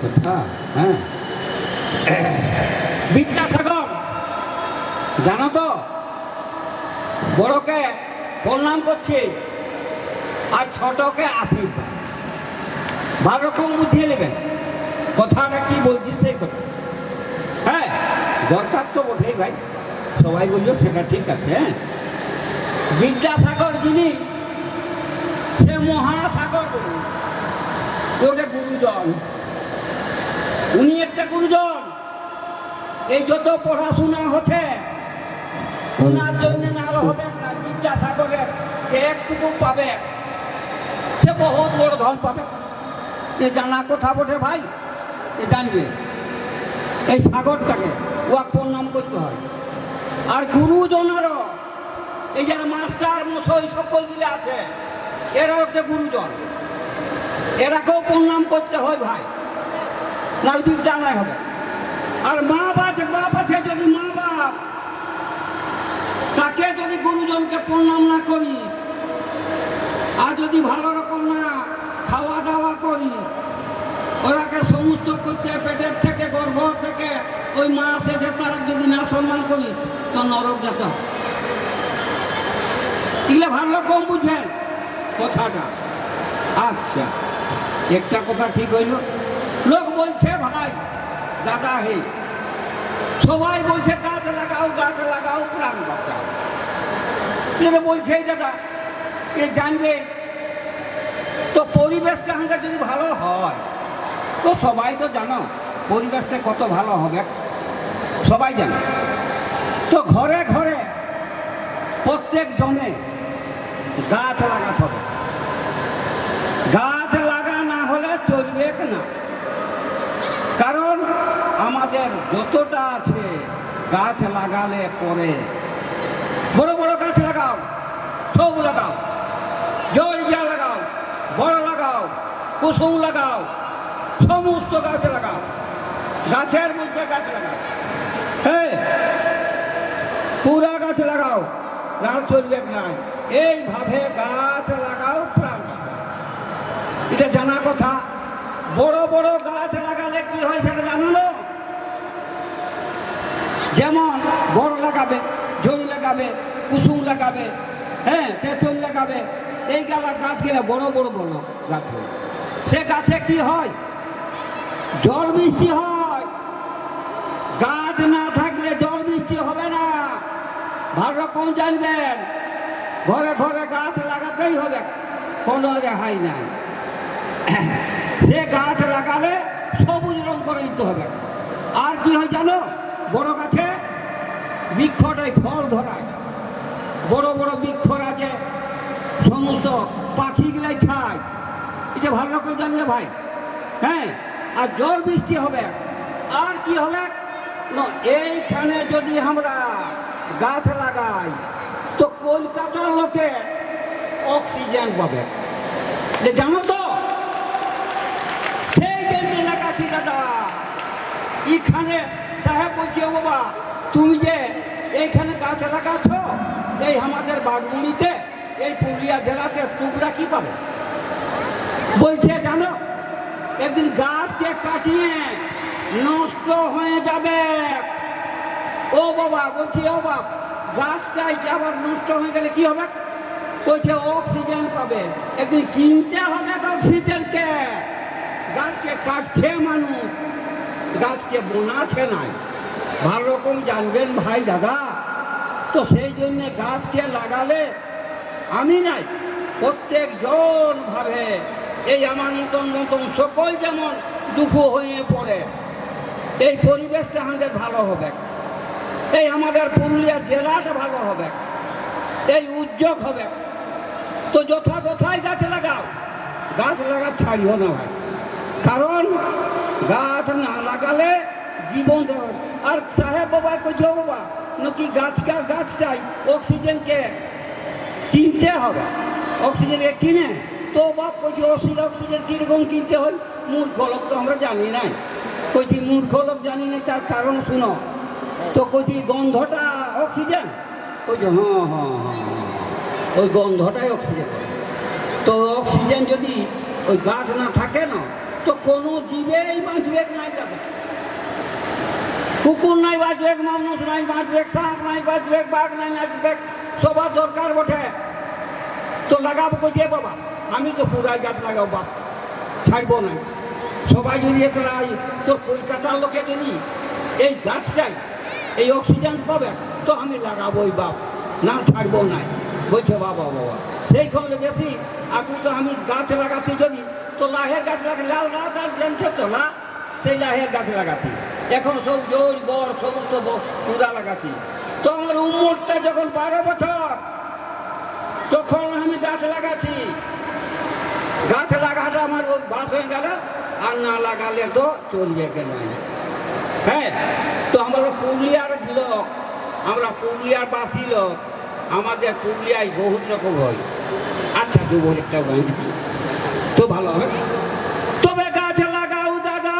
কথা। হ্যাঁ, বিদ্যাসাগর জানো তো, বড়কে প্রণাম করছে আর ছোটকে আশীর্বাদ। ভালো রকম বুঝিয়ে নেবেন কথাটা কি বলছি সেই কথা। হ্যাঁ, দরকার তো বটেই ভাই, সবাই বললো সেটা ঠিক আছে। হ্যাঁ, বিদ্যাসাগর যিনি, সে মহাসাগর, ওটা গুরুজন, উনি একটা গুরুজন। এই যত পড়াশোনা হচ্ছে ওনার জন্য না হবে না, বিদ্যাসাগরের যে একটুকু পাবে সে বহুত বড় ধন পাবে। এ জানা কথা বটে ভাই, এ জানবে এই সাগরটাকে ওয়াক প্রণাম করতে হয়। আর গুরুজনেরও এই যারা মাস্টার মশাই সকল দিলে আছে, এরাও একটা গুরুজন, এরাকেও প্রণাম করতে হয় ভাই, নার বিদ্যা নাই হবে। আর মা বাপ আছে, যদি মা বাপ তাকে যদি গুরুজনকে প্রণাম না করি, আর যদি ভালো রকম না খাওয়া দাওয়া করি, ওরাকে সমস্ত করতে পেটের থেকে গর্ভ থেকে ওই মা এসেছে, তারা যদি না সম্মান করি তো নরক যেতে হয়। এগুলো ভালো রকম বুঝবেন কথাটা। আচ্ছা, একটা কথা ঠিক হইল, লোক বলছে ভাই দাদা হে, সবাই বলছে গাছ লাগাও গাছ লাগাও প্রাণ বাঁচাও, এটা বলছে দাদা, এটা জানবে তো পরিবেশটা আমাদের যদি ভালো হয়, তো সবাই তো জানো পরিবেশটা কত ভালো হবে, সবাই জানে। তো ঘরে ঘরে প্রত্যেক জনে গাছ লাগাতে হবে। গাছ লাগা না হলে চলবে না, কারণ আমাদের যতটা আছে গাছ লাগালে পরে, বড় বড় গাছ লাগাও, সব লাগাও, জড়িয়া লাগাও, বড় লাগাও, কুসুম লাগাও, সমস্ত গাছ লাগাও, গাছের মধ্যে গাছ লাগাও। হ্যাঁ, পুরা গাছ লাগাও, গাছ চলবে না। এইভাবে গাছ লাগাও প্রাণ বাঁচাও, এটা জানা কথা। বড় বড় গাছ লাগালে কি হয় সেটা জানো না? যেমন বড় লাগাবে, ঝড়ি লাগাবে, কুসুম লাগাবে, হ্যাঁ তেঁতুল লাগাবে, এই গাছ গেলে বড় বড় বড় গাছ হয়। সে গাছে কি হয়? জল বৃষ্টি হয়। গাছ না থাকলে জল বৃষ্টি হবে না, ভালো রকম জানবেন। ঘরে ঘরে গাছ লাগাতেই হবে, কোনো রেহাই নাই। সে গাছ লাগালে সবুজ রং করে দিতে হবে। আর কি হয় জানো? বড় গাছে বৃক্ষটাই ফল ধরায়, বড় বড় বৃক্ষ আছে, সমস্ত পাখিগুলাই খায়, এটা ভালো রকম জানলে ভাই। হ্যাঁ, আর জল বৃষ্টি হবে। আর কি হবে না, এইখানে যদি আমরা গাছ লাগাই তো কলকাতার লোকে অক্সিজেন পাবে, জানো তো? সেই জন্য লাগাচ্ছি দাদা। এখানে সাহেব বলছি, ও বাবা তুমি যে এইখানে গাছ লাগাচ্ছ, এই আমাদের বাগমুড়িতে, এই পুরুলিয়া জেলাতে, তোমরা কি পাবে? বলছে জানো, একদিন গাছকে কাটিয়ে নষ্ট হয়ে যাবে। ও বাবা, বলছি ও বাপ, গাছটাই আবার নষ্ট হয়ে গেলে কি হবে? বলছে অক্সিজেন পাবে, একদিন কিনতে হবে অক্সিজেনকে। গাছকে কাটছে মানুষ, গাছকে বোনাছে নাই, ভালো রকম জানবেন ভাই দাদা। তো সেই জন্য গাছকে লাগালে আমি নাই, প্রত্যেক জন ভাবে, এই আমার মতন মতন সকল যেমন দুঃখ হয়ে পড়ে, এই পরিবেশটা আমাদের ভালো হবে, এই আমাদের পুরুলিয়া জেলাটা ভালো হবে, এই উদ্যোগ হবে। তো যথাযথাই গাছ লাগাও, গাছ লাগা ছাড়িও না ভাই, কারণ গাছ না লাগালে জীবন। আর সাহেব বাবা কইছে, বাবা নাকি গাছটাই অক্সিজেনকে কিনতে হবে, অক্সিজেনকে কিনে তো বাপ কইছে অক্সিজেন কীরকম কিনতে হয়? মূর্খ লোক তো আমরা জানি নাই। কইছি মূর্খ লোক জানি না, তার কারণ শুনো। তো কইছি গন্ধটা অক্সিজেন? কইছে হ্যাঁ হ্যাঁ হ্যাঁ হ্যাঁ, ওই গন্ধটাই অক্সিজেন। তো অক্সিজেন যদি ওই গাছ না থাকে না, তো কোনো জীবেই বাঁচবে নাই দাদা। কুকুর নাই বাঁচবে, মানুষ নাই বাঁচবে, সাপ নাই বাঁচবে, বাঘ নাই বাঁচবে, সবার দরকার বটে। তো লাগাবো কোথায় বাবা? আমি তো পুরাই গাছ লাগাবো বাপ, ছাড়বো না। সবাই যদি একটা তো কলকাতার লোকে যদি এই গাছটাই এই অক্সিজেন পাবে তো আমি লাগাবোই বাপ, না ছাড়বো নাই। বলছে বাবা বাবা সেই খবরে বেশি আপনি তো আমি গাছ লাগাচ্ছি যদি তো লাহের গাছ লাগাতে, লাল গাছ আর জানছে তো সেই লাহের গাছ লাগাতি। এখন সব জোর বর সমস্ত পুরা লাগাতি। তো আমার উম্মতটা যখন 12 বছর তখন আমি গাছ লাগাচ্ছি। গাছ লাগাটা আমার বাস হয়ে গেল, আর না লাগালে তো চলবে কেন। হ্যাঁ, তো আমরা পুরুলিয়ার ছিল, আমরা পুরুলিয়ার বাসী লোক, আমাদের পুরুলিয়ায় বহুত রকম হয়। আচ্ছা দেবো একটা গান তো ভালো হবে। তবে গাছ লাগাও দাদা,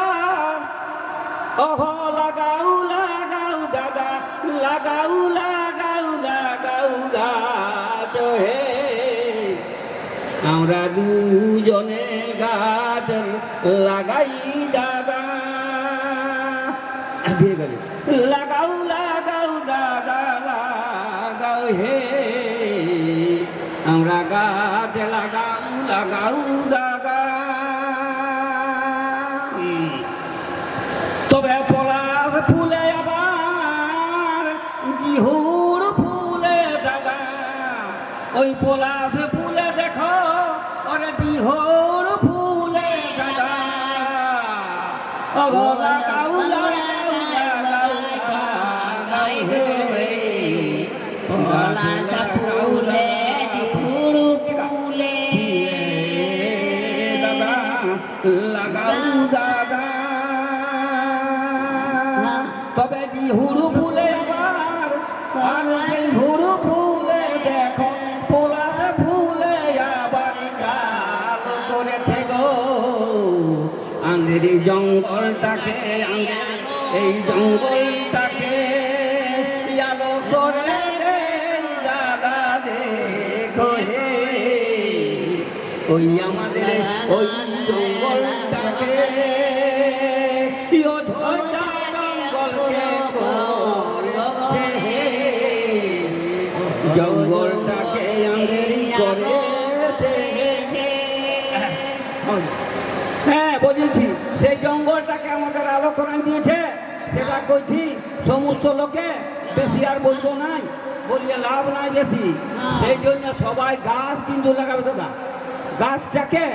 ওহ লাগাও লাগাও দাদা, লাগাও লাগাও লাগাও গাছ হে। আমরা দুজনে গাছ লাগাই দাদা, দিয়ে গেল লাগাও লাগাও দাদা লাগাও হে। আমরা গাছ লাগাও লাগাও দাদা। তবে পলাশ ফুলে আবার বিহুর ফুলে দাদা, ওই পলাশ ফুলে দেখো ওরে বিহুর ফুলে দাদা। লাগাও লাগাও লাগাও লাগাও হে। পলাশ ফুলে বিহুর ফুলে দাদা লাগাও দাদা। তবে বিহুরু ফুলে আবার আর বিহুরু ফুলে দেখো পলাশ ফুলে আবার কালো করেছে গো। আন্ধেরি জঙ্গলটাকে এই জঙ্গলটাকে আলো করে দাদা দেখো হে। ওই আমাদের ওই জঙ্গলটাকে জঙ্গলটাকে আন্ধেরি করে। হ্যাঁ বলেছি, সেই জঙ্গলটাকে আমাদের আলো করে দিয়েছে, সেটা করছি সমস্ত লোকে। বেশি আর বলবো নাই, বলিয়ে লাভ নাই বেশি। সেই জন্য সবাই গাছ কিন্তু লাগাবে দাদা, গাছটাকে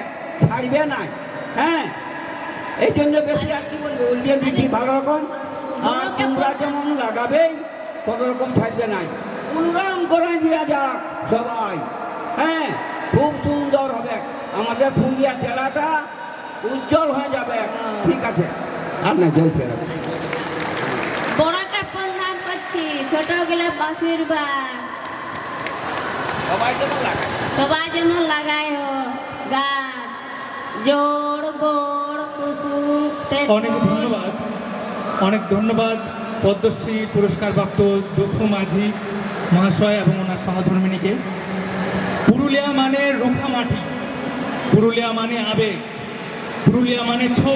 ছাড়বে নাই। হ্যাঁ, এই জন্য বেশি আর কি বলবো, উল্লিয়ে দিচ্ছি ভালো রকম। আর তোমরা যেমন লাগাবেই, কোনো রকম ছাড়বে নাই। উন্নয়ন করে দেওয়া যাক সবাই। হ্যাঁ, খুব সুন্দর হবে, আমাদের পুরুলিয়া জেলাটা উজ্জ্বল হয়ে যাবে। ঠিক আছে, আর না জল ফেরা বড়কে প্রণাম করছি, ছোট গেলে আশীর্বাদ। সবাই যেমন লাগায় গাছ, জোড় বড় কুসুম। অনেক ধন্যবাদ, অনেক ধন্যবাদ পদ্মশ্রী পুরস্কার প্রাপ্ত দক্ষ মাঝি মহাশয় এবং ওনার সহধর্মিণীকে। পুরুলিয়া মানে রুখা মাটি, পুরুলিয়া মানে আবেগ, পুরুলিয়া মানে ছো।